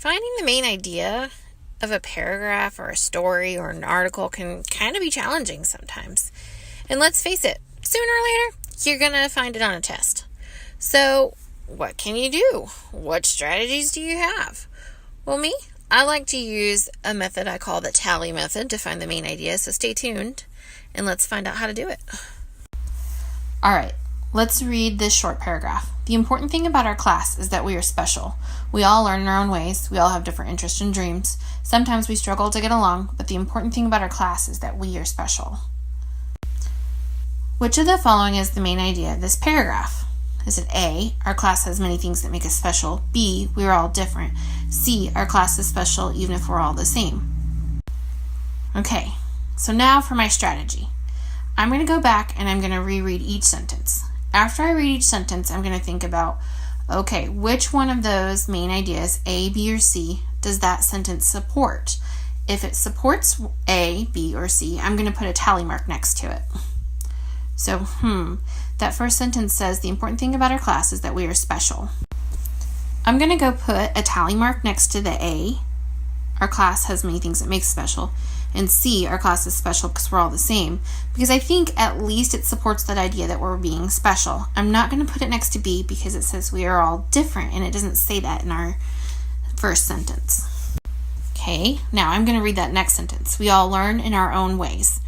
Finding the main idea of a paragraph or a story or an article can kind of be challenging sometimes. And let's face it, sooner or later, you're going to find it on a test. So, what can you do? What strategies do you have? Well, I like to use a method I call the tally method to find the main idea, so stay tuned and let's find out how to do it. All right, let's read this short paragraph. The important thing about our class is that we are special. We all learn in our own ways. We all have different interests and dreams. Sometimes we struggle to get along, but the important thing about our class is that we are special. Which of the following is the main idea of this paragraph? Is it A, our class has many things that make us special? B, we are all different? C, our class is special even if we're all the same? Okay, so now for my strategy. I'm going to go back and I'm going to reread each sentence. After I read each sentence, I'm going to think about, okay, which one of those main ideas, A, B, or C, does that sentence support? If it supports A, B, or C, I'm going to put a tally mark next to it. So, that first sentence says, the important thing about our class is that we are special. I'm going to go put a tally mark next to the A, our class has many things that make us special, and C, our class is special because we're all the same, because I think at least it supports that idea that we're being special. I'm not going to put it next to B because it says we are all different, and it doesn't say that in our first sentence. Okay, now I'm going to read that next sentence. We all learn in our own ways.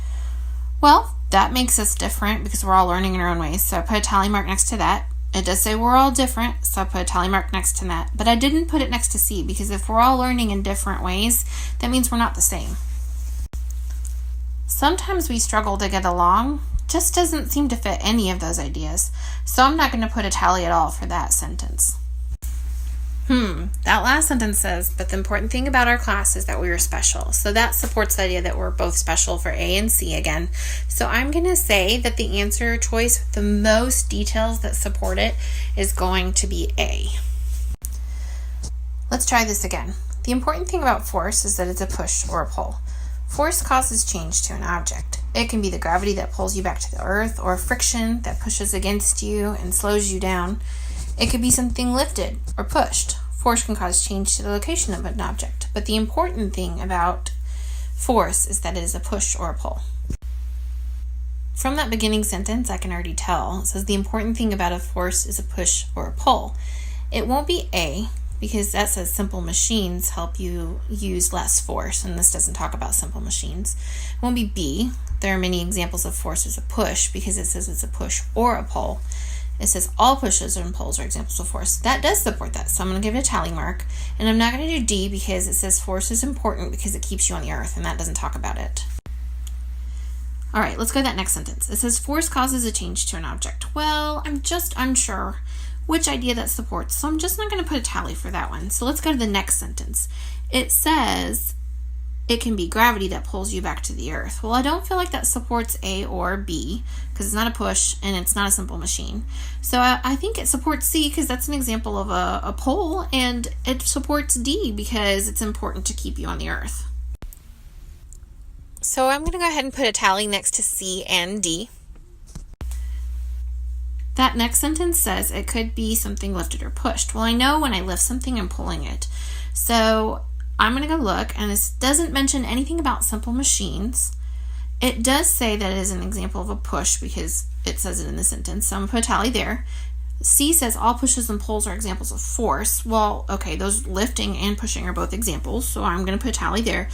Well, that makes us different because we're all learning in our own ways, so I put a tally mark next to that. It does say we're all different, so I put a tally mark next to that. But I didn't put it next to C because if we're all learning in different ways, that means we're not the same. Sometimes we struggle to get along. Just doesn't seem to fit any of those ideas, so I'm not going to put a tally at all for that sentence. That last sentence says, but the important thing about our class is that we are special. So that supports the idea that we're both special for A and C again. So I'm going to say that the answer choice with the most details that support it is going to be A. Let's try this again. The important thing about force is that it's a push or a pull. Force causes change to an object. It can be the gravity that pulls you back to the earth or friction that pushes against you and slows you down. It could be something lifted or pushed. Force can cause change to the location of an object, but the important thing about force is that it is a push or a pull. From that beginning sentence, I can already tell. It says the important thing about a force is a push or a pull. It won't be A, because that says simple machines help you use less force, and this doesn't talk about simple machines. It won't be B. There are many examples of force as a push, because it says it's a push or a pull. It says all pushes and pulls are examples of force. That does support that, so I'm going to give it a tally mark. And I'm not going to do D because it says force is important because it keeps you on the earth, and that doesn't talk about it. All right, let's go to that next sentence. It says force causes a change to an object. Well, I'm just unsure which idea that supports, so I'm just not going to put a tally for that one. So let's go to the next sentence. It says it can be gravity that pulls you back to the earth. Well, I don't feel like that supports A or B because it's not a push and it's not a simple machine. So I think it supports C because that's an example of a pull, and it supports D because it's important to keep you on the earth. So I'm going to go ahead and put a tally next to C and D. That next sentence says it could be something lifted or pushed. Well, I know when I lift something, I'm pulling it. So I'm going to go look, and this doesn't mention anything about simple machines. It does say that it is an example of a push because it says it in the sentence, so I'm going to put a tally there. C says all pushes and pulls are examples of force. Well, okay, those lifting and pushing are both examples, so I'm going to put a tally there.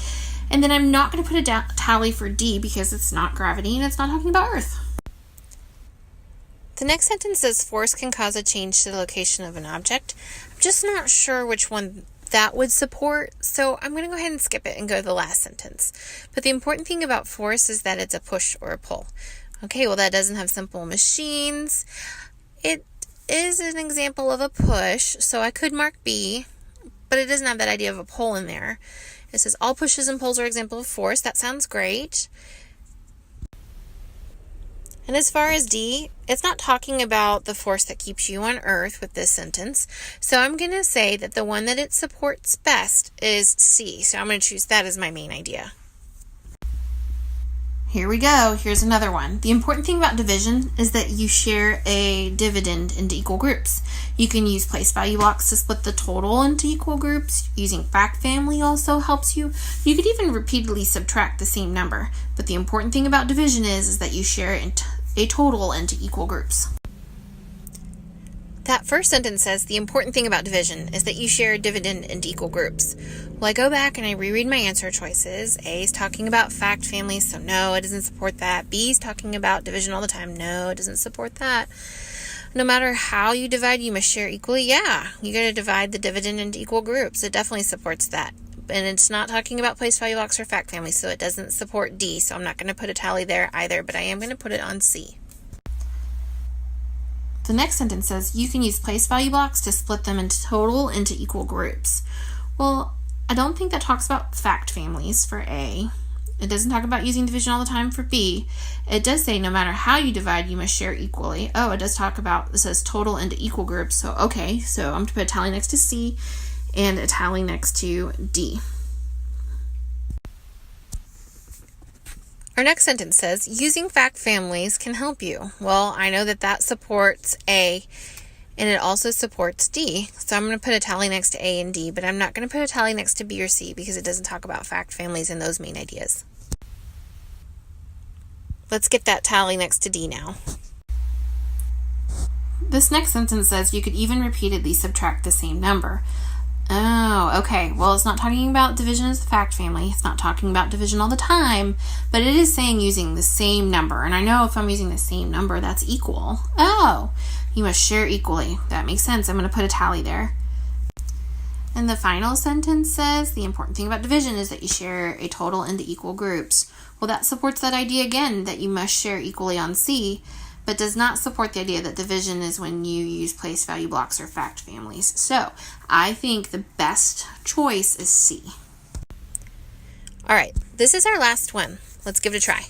And then I'm not going to put a tally for D because it's not gravity and it's not talking about Earth. The next sentence says force can cause a change to the location of an object. I'm just not sure which one that would support, so I'm going to go ahead and skip it and go to the last sentence. But the important thing about force is that it's a push or a pull. Okay, well, that doesn't have simple machines. It is an example of a push, so I could mark B, but it doesn't have that idea of a pull in there. It says all pushes and pulls are examples of force. That sounds great. And as far as D, it's not talking about the force that keeps you on Earth with this sentence. So I'm going to say that the one that it supports best is C. So I'm going to choose that as my main idea. Here we go. Here's another one. The important thing about division is that you share a dividend into equal groups. You can use place value blocks to split the total into equal groups. Using fact family also helps you. You could even repeatedly subtract the same number. But the important thing about division is that you share a total into equal groups. That first sentence says, the important thing about division is that you share a dividend into equal groups. Well, I go back and I reread my answer choices. A is talking about fact families, so no, it doesn't support that. B is talking about division all the time. No, it doesn't support that. No matter how you divide, you must share equally. Yeah, you got to divide the dividend into equal groups. It definitely supports that. And it's not talking about place value blocks or fact families, so it doesn't support D, so I'm not going to put a tally there either, but I am going to put it on C. The next sentence says, you can use place value blocks to split them into total into equal groups. Well, I don't think that talks about fact families for A. It doesn't talk about using division all the time for B. It does say no matter how you divide, you must share equally. Oh, it does talk about, it says total into equal groups. So, okay, so I'm going to put a tally next to C and a tally next to D. Our next sentence says, using fact families can help you. Well, I know that that supports A, and it also supports D. So I'm going to put a tally next to A and D, but I'm not going to put a tally next to B or C because it doesn't talk about fact families and those main ideas. Let's get that tally next to D now. This next sentence says you could even repeatedly subtract the same number. Oh, okay. Well, it's not talking about division as a fact family. It's not talking about division all the time, but it is saying using the same number. And I know if I'm using the same number, that's equal. Oh, you must share equally. That makes sense. I'm going to put a tally there. And the final sentence says, the important thing about division is that you share a total into equal groups. Well, that supports that idea again, that you must share equally on C, but does not support the idea that division is when you use place value blocks or fact families. So I think the best choice is C. All right, this is our last one. Let's give it a try.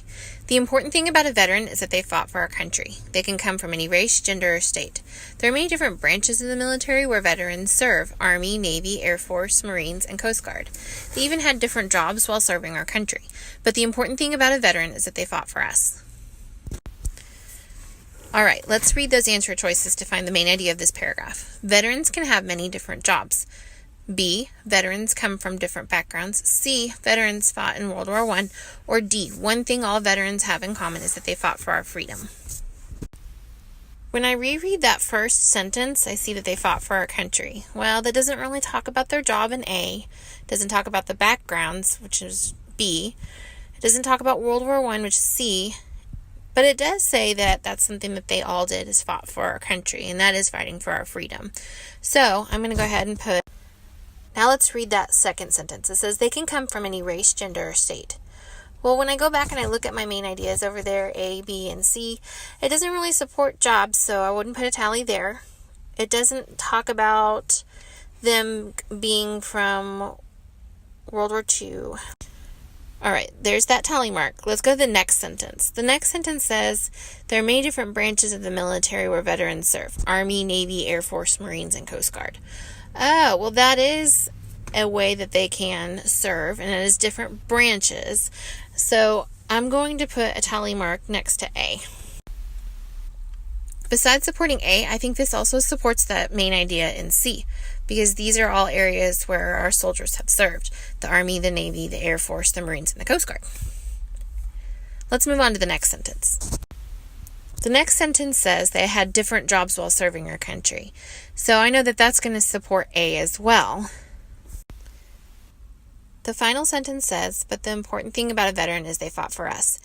The important thing about a veteran is that they fought for our country. They can come from any race, gender, or state. There are many different branches of the military where veterans serve: Army, Navy, Air Force, Marines, and Coast Guard. They even had different jobs while serving our country. But the important thing about a veteran is that they fought for us. All right, let's read those answer choices to find the main idea of this paragraph. Veterans can have many different jobs. B, veterans come from different backgrounds. C, veterans fought in World War I. Or D, one thing all veterans have in common is that they fought for our freedom. When I reread that first sentence, I see that they fought for our country. Well, that doesn't really talk about their job in A. It doesn't talk about the backgrounds, which is B. It doesn't talk about World War I, which is C. But it does say that that's something that they all did, is fought for our country, and that is fighting for our freedom. So I'm going to go ahead and put... Now let's read that second sentence. It says, they can come from any race, gender, or state. Well, when I go back and I look at my main ideas over there, A, B, and C, it doesn't really support jobs, so I wouldn't put a tally there. It doesn't talk about them being from World War II. All right, there's that tally mark. Let's go to the next sentence. The next sentence says, there are many different branches of the military where veterans serve: Army, Navy, Air Force, Marines, and Coast Guard. Oh, well, that is a way that they can serve, and it is different branches. So I'm going to put a tally mark next to A. Besides supporting A, I think this also supports that main idea in C, because these are all areas where our soldiers have served: the Army, the Navy, the Air Force, the Marines, and the Coast Guard. Let's move on to the next sentence. The next sentence says they had different jobs while serving our country. So I know that that's going to support A as well. The final sentence says, but the important thing about a veteran is they fought for us.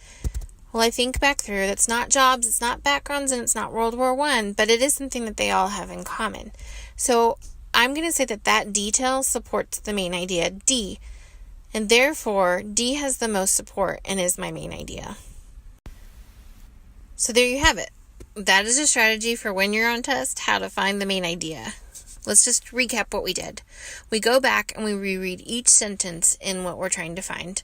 Well, I think back through, that's not jobs, it's not backgrounds, and it's not World War I, but it is something that they all have in common. So I'm going to say that that detail supports the main idea D, and therefore D has the most support and is my main idea. So there you have it. That is a strategy for when you're on test, how to find the main idea. Let's just recap what we did. We go back and we reread each sentence in what we're trying to find.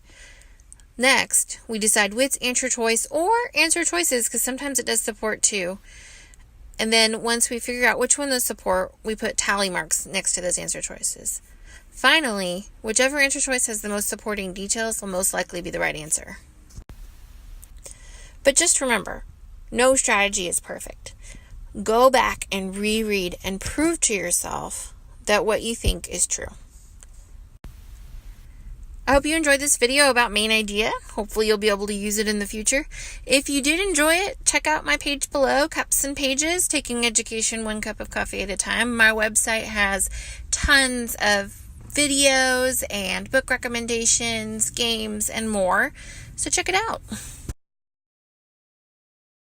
Next, we decide which answer choice or answer choices, because sometimes it does support two. And then once we figure out which one those support, we put tally marks next to those answer choices. Finally, whichever answer choice has the most supporting details will most likely be the right answer. But just remember, no strategy is perfect. Go back and reread and prove to yourself that what you think is true. I hope you enjoyed this video about Main Idea. Hopefully you'll be able to use it in the future. If you did enjoy it, check out my page below, Cups and Pages, Taking Education One Cup of Coffee at a Time. My website has tons of videos and book recommendations, games, and more. So check it out.